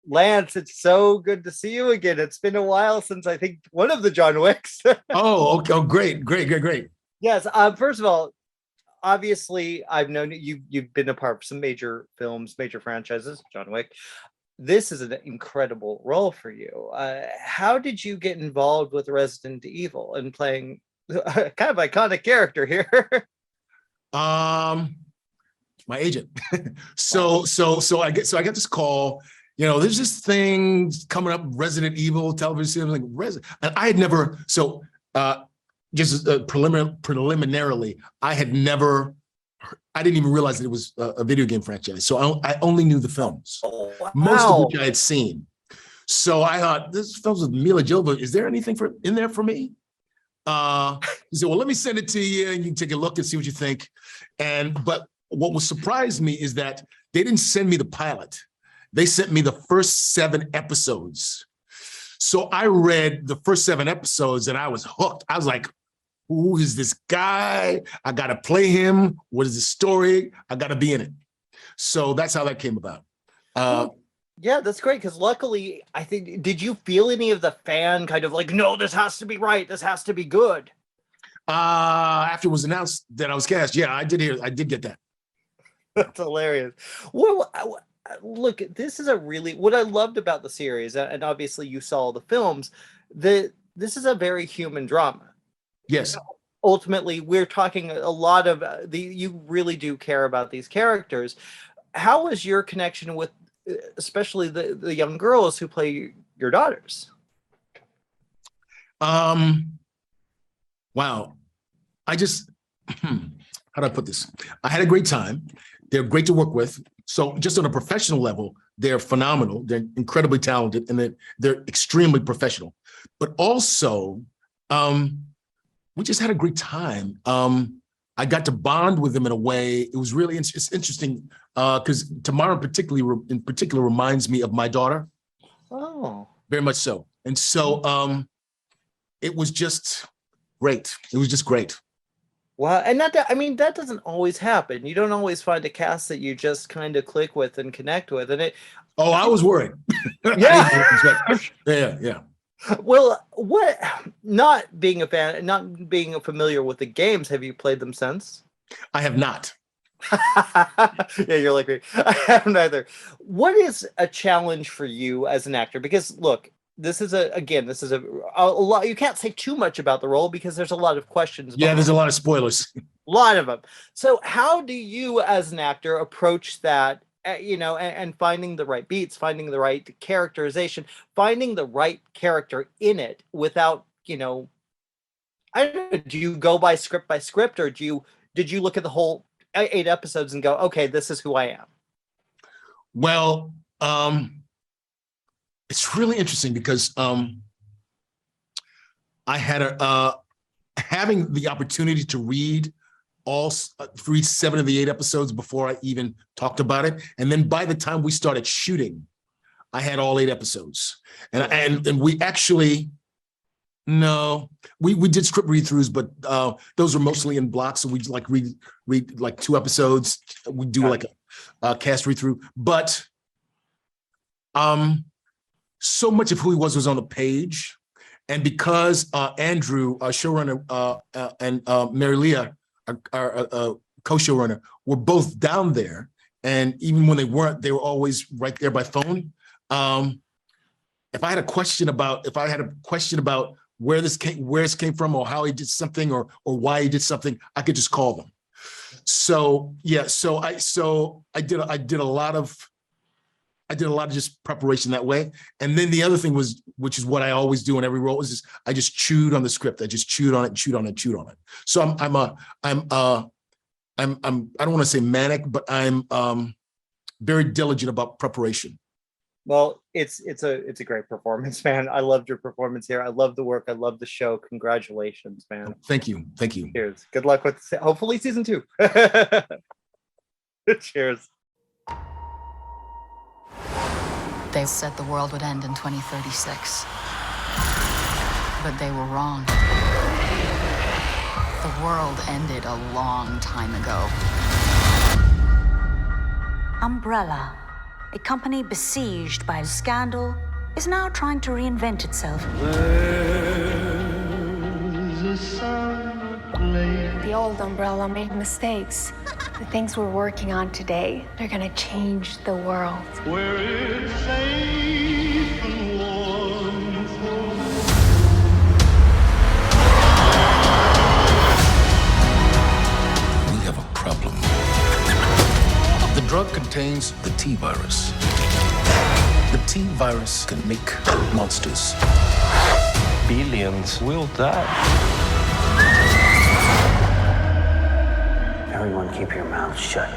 Lance, it's so good to see you again. It's been a while since I think one of the John Wicks. Oh, okay. Oh, great. Yes. First of all, obviously, I've known you. You've been a part of some major films, major franchises. John Wick. This is an incredible role for you. How did you get involved with Resident Evil and playing a kind of iconic character here? My agent. Wow. So I get this call. There's this thing coming up, Resident Evil television series. Like and I had never. So just preliminarily, I had never. I didn't even realize that it was a video game franchise. So I only knew the films, Oh, most of wow. which I had seen. So I thought, this film's with Mila Jovovich. Is there anything in there for me? He said, well, let me send it to you and you can take a look and see what you think. But what was surprised me is that they didn't send me the pilot. They sent me the first 7 episodes. So I read the first 7 episodes and I was hooked. I was like, who is this guy? I got to play him. What is the story? I got to be in it. So that's how that came about. Yeah, that's great. Because luckily, I think, did you feel any of the fan kind of like, no, this has to be right. This has to be good. After it was announced that I was cast, yeah, I did get that. That's hilarious. Well, look, this is what I loved about the series, and obviously you saw the films, this is a very human drama. Yes. Ultimately, we're talking a lot of you really do care about these characters. How was your connection with especially the young girls who play your daughters? Wow. How do I put this? I had a great time. They're great to work with. So just on a professional level, they're phenomenal. They're incredibly talented and they're extremely professional. But also, we just had a great time. I got to bond with them in a way. It was really it's interesting because Tamara in particular reminds me of my daughter. Oh, very much so. And so it was just great. It was just great. wow. And that doesn't always happen. You don't always find a cast that you just kind of click with and connect with. And Oh, I was worried. yeah. Yeah. Well, not being a fan, not being familiar with the games, have you played them since? I have not. Yeah, you're like me. I haven't either. What is a challenge for you as an actor? Because look, this is a lot. You can't say too much about the role because there's a lot of questions. Yeah, there's a lot of spoilers. A lot of them. So how do you as an actor approach that? And finding the right beats, finding the right characterization, finding the right character in it without, I don't know, do you go by script, or did you look at the whole 8 episodes and go, okay, this is who I am? Well, it's really interesting because I had having the opportunity to read 7 of the 8 episodes before I even talked about it. And then by the time we started shooting, I had all 8 episodes. And we actually, no, we did script read-throughs, but those were mostly in blocks. So we like read like 2 episodes. We do like a cast read-through. But so much of who he was on the page. And because Andrew, our showrunner, and Mary Leah, our co-showrunner, were both down there, and even when they weren't, they were always right there by phone. If I had a question about where it came from, or how he did something, or why he did something, I could just call them. So yeah, so I did a lot of just preparation that way. And then the other thing was, which is what I always do in every role, is I just chewed on the script. I just chewed on it. So I don't want to say manic, but I'm very diligent about preparation. Well, it's a great performance, man. I loved your performance here. I love the work. I love the show. Congratulations, man. Thank you. Cheers. Good luck with hopefully season 2. Cheers. They said the world would end in 2036. But they were wrong. The world ended a long time ago. Umbrella. A company besieged by scandal is now trying to reinvent itself. The old Umbrella made mistakes. The things we're working on today, they're gonna change the world. Where it's safe and warm for We have a problem. The drug contains the T virus. The T virus can make monsters. Billions will die. Everyone keep your mouths shut.